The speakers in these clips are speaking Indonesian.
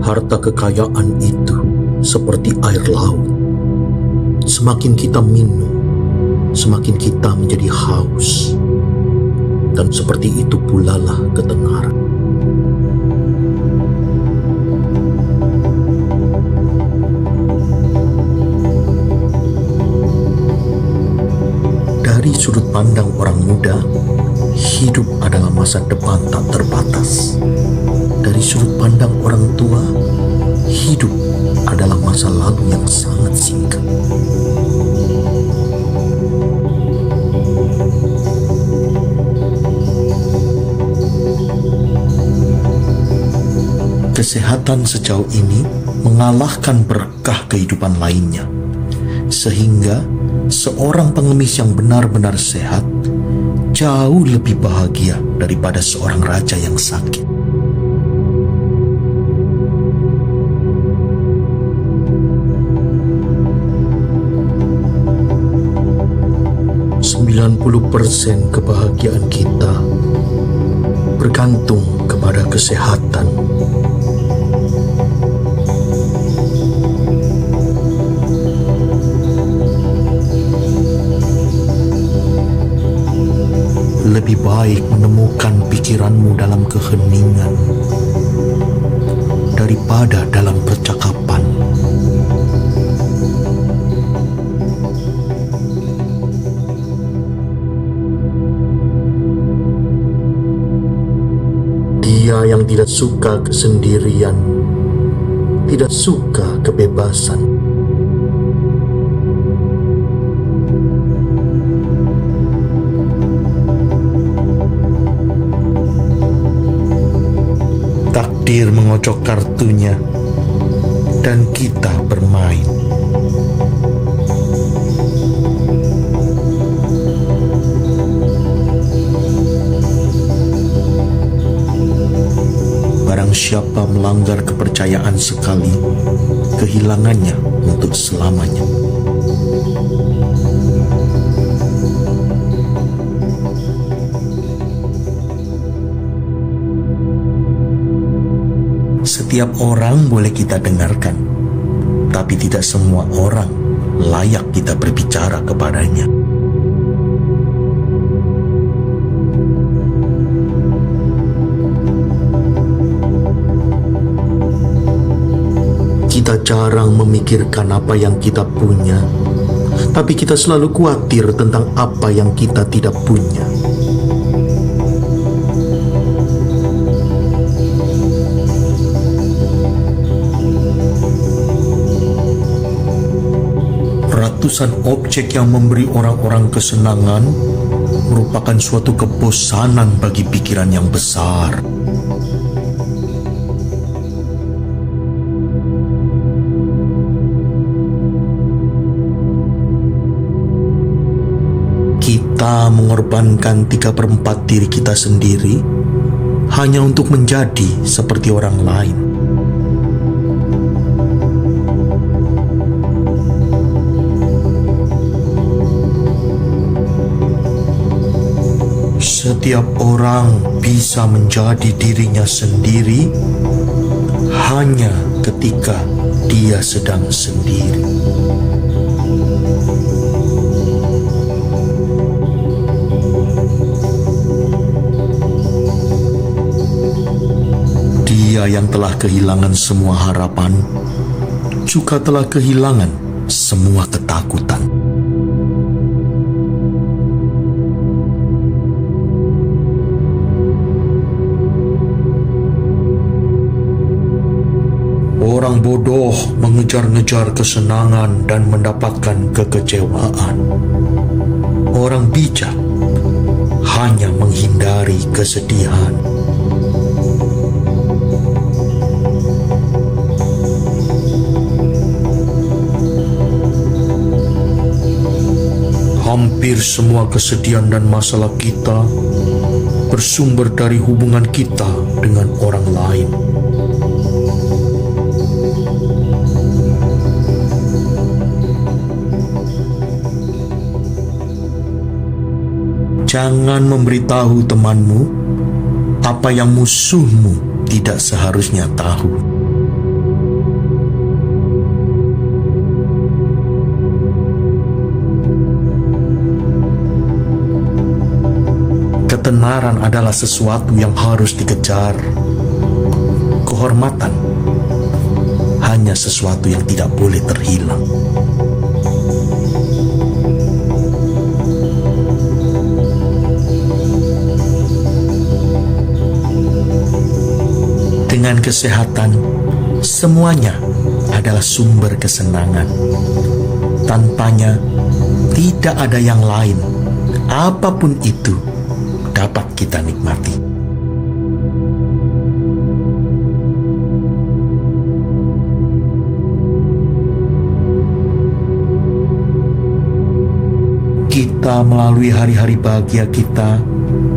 Harta kekayaan itu seperti air laut. Semakin kita minum, semakin kita menjadi haus. Dan seperti itu pula lah ketenaran. Dari sudut pandang orang muda, hidup adalah masa depan tak terbatas. Dari sudut pandang orang tua, hidup adalah masa lalu yang sangat singkat. Kesehatan sejauh ini mengalahkan berkah kehidupan lainnya, sehingga seorang pengemis yang benar-benar sehat jauh lebih bahagia daripada seorang raja yang sakit. %90 kebahagiaan kita bergantung kepada kesehatan. Lebih baik menemukan pikiranmu dalam keheningan daripada dalam percakapan. Dia yang tidak suka kesendirian, tidak suka kebebasan. Takdir mengocok kartunya dan kita bermain. Barang siapa melanggar kepercayaan sekali, kehilangannya untuk selamanya. Setiap orang boleh kita dengarkan, tapi tidak semua orang layak kita berbicara kepadanya. Kita jarang memikirkan apa yang kita punya, tapi kita selalu khawatir tentang apa yang kita tidak punya. Ratusan objek yang memberi orang-orang kesenangan merupakan suatu kebosanan bagi pikiran yang besar. Kita mengorbankan 3/4 diri kita sendiri hanya untuk menjadi seperti orang lain. Setiap orang bisa menjadi dirinya sendiri hanya ketika dia sedang sendiri. Dia yang telah kehilangan semua harapan juga telah kehilangan semua ketakutan. Orang bodoh mengejar-ngejar kesenangan dan mendapatkan kekecewaan. Orang bijak hanya menghindari kesedihan. Hampir semua kesedihan dan masalah kita bersumber dari hubungan kita dengan orang lain. Jangan memberitahu temanmu apa yang musuhmu tidak seharusnya tahu. ketenaran adalah sesuatu yang harus dikejar. Kehormatan hanya sesuatu yang tidak boleh terhilang. Dengan kesehatan, semuanya adalah sumber kesenangan. Tanpanya, tidak ada yang lain, apapun itu, dapat kita nikmati. Kita melalui hari-hari bahagia kita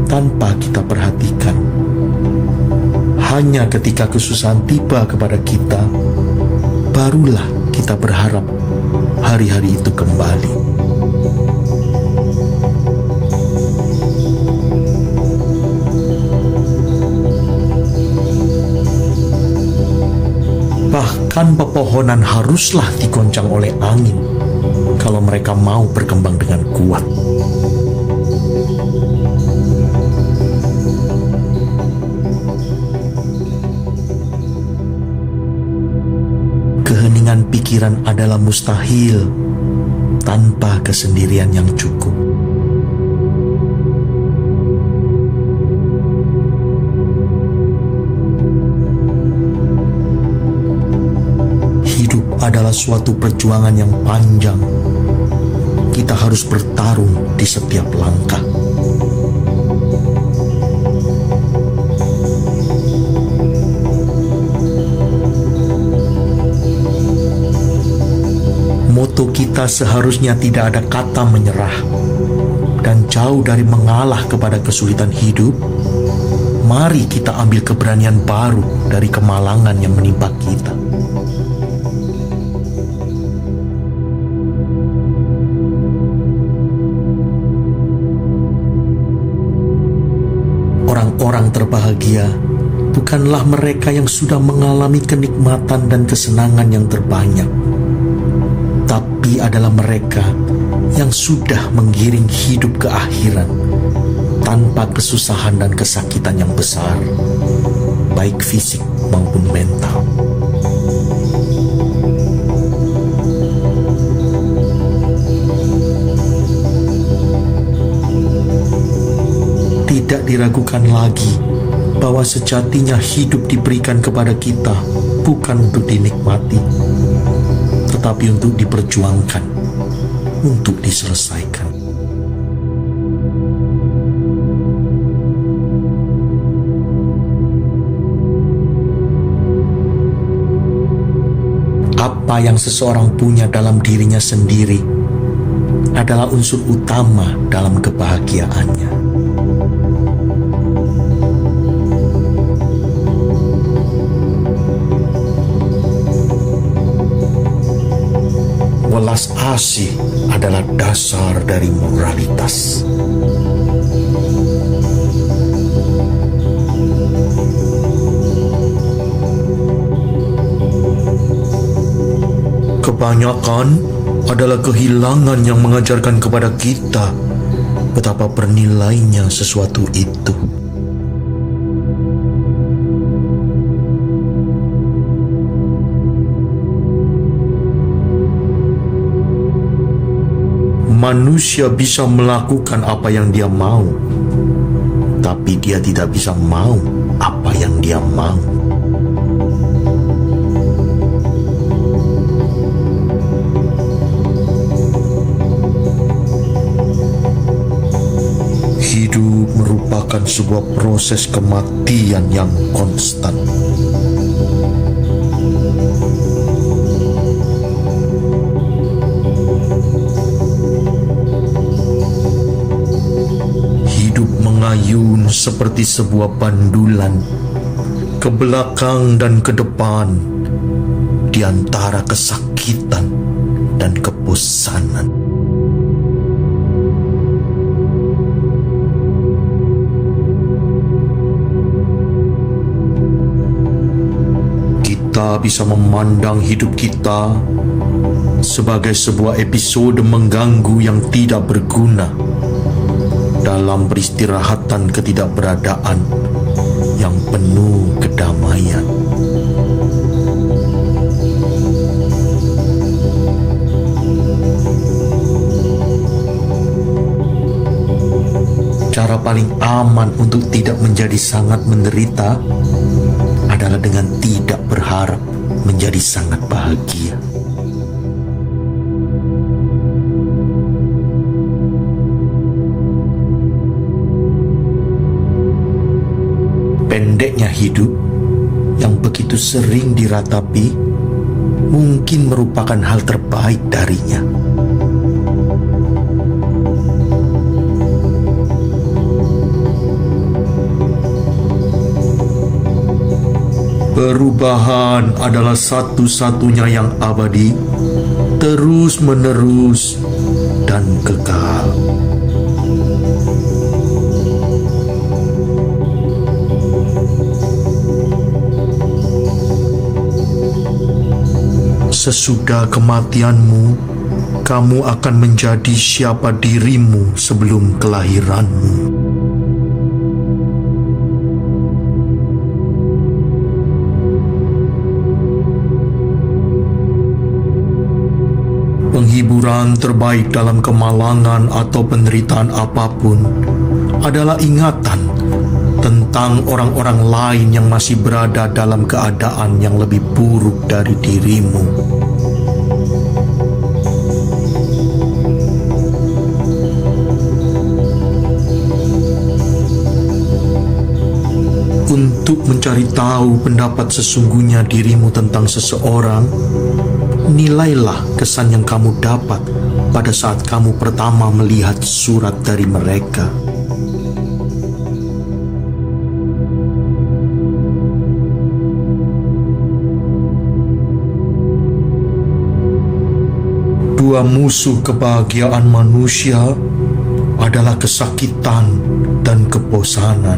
tanpa kita perhatikan. Hanya ketika kesusahan tiba kepada kita, barulah kita berharap hari-hari itu kembali. Bahkan pepohonan haruslah digoncang oleh angin kalau mereka mau berkembang dengan kuat. Keheningan pikiran adalah mustahil tanpa kesendirian yang cukup. Hidup adalah suatu perjuangan yang panjang. Kita harus bertarung di setiap langkah. Moto kita seharusnya tidak ada kata menyerah, dan jauh dari mengalah kepada kesulitan hidup. Mari kita ambil keberanian baru dari kemalangan yang menimpa kita. Orang-orang terbahagia bukanlah mereka yang sudah mengalami kenikmatan dan kesenangan yang terbanyak, tapi adalah mereka yang sudah menggiring hidup ke akhirat tanpa kesusahan dan kesakitan yang besar, baik fisik maupun mental. Tidak diragukan lagi bahwa sejatinya hidup diberikan kepada kita bukan untuk dinikmati, tetapi untuk diperjuangkan, untuk diselesaikan. Apa yang seseorang punya dalam dirinya sendiri adalah unsur utama dalam kebahagiaannya. Welas asih adalah dasar dari moralitas. Kebanyakan adalah kehilangan yang mengajarkan kepada kita betapa bernilainya sesuatu itu. Manusia bisa melakukan apa yang dia mau, tapi dia tidak bisa mau apa yang dia mau. Hidup merupakan sebuah proses kematian yang konstan. Mengayun seperti sebuah bandulan ke belakang dan ke depan di antara kesakitan dan kebosanan. Kita bisa memandang hidup kita sebagai sebuah episode mengganggu yang tidak berguna, dalam peristirahatan ketidakberadaan yang penuh kedamaian. Cara paling aman untuk tidak menjadi sangat menderita adalah dengan tidak berharap menjadi sangat bahagia. Pendeknya hidup yang begitu sering diratapi mungkin merupakan hal terbaik darinya. Perubahan adalah satu-satunya yang abadi, terus-menerus, dan kekal. Sesudah kematianmu, kamu akan menjadi siapa dirimu sebelum kelahiranmu. Penghiburan terbaik dalam kemalangan atau penderitaan apapun adalah ingatan tentang orang-orang lain yang masih berada dalam keadaan yang lebih buruk dari dirimu. Untuk mencari tahu pendapat sesungguhnya dirimu tentang seseorang, nilailah kesan yang kamu dapat pada saat kamu pertama melihat surat dari mereka. Dua musuh kebahagiaan manusia adalah kesakitan dan kebosanan.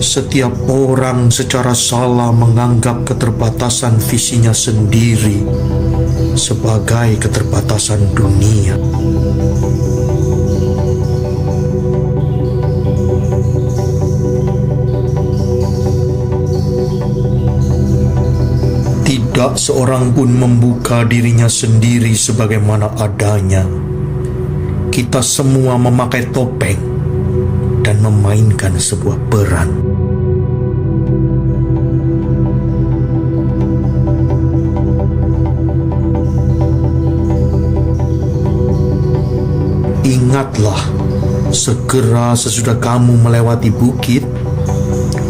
Setiap orang secara salah menganggap keterbatasan visinya sendiri sebagai keterbatasan dunia. Tidak seorang pun membuka dirinya sendiri sebagaimana adanya. Kita semua memakai topeng dan memainkan sebuah peran. Ingatlah, segera sesudah kamu melewati bukit,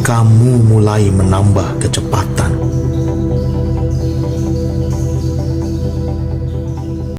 kamu mulai menambah kecepatan.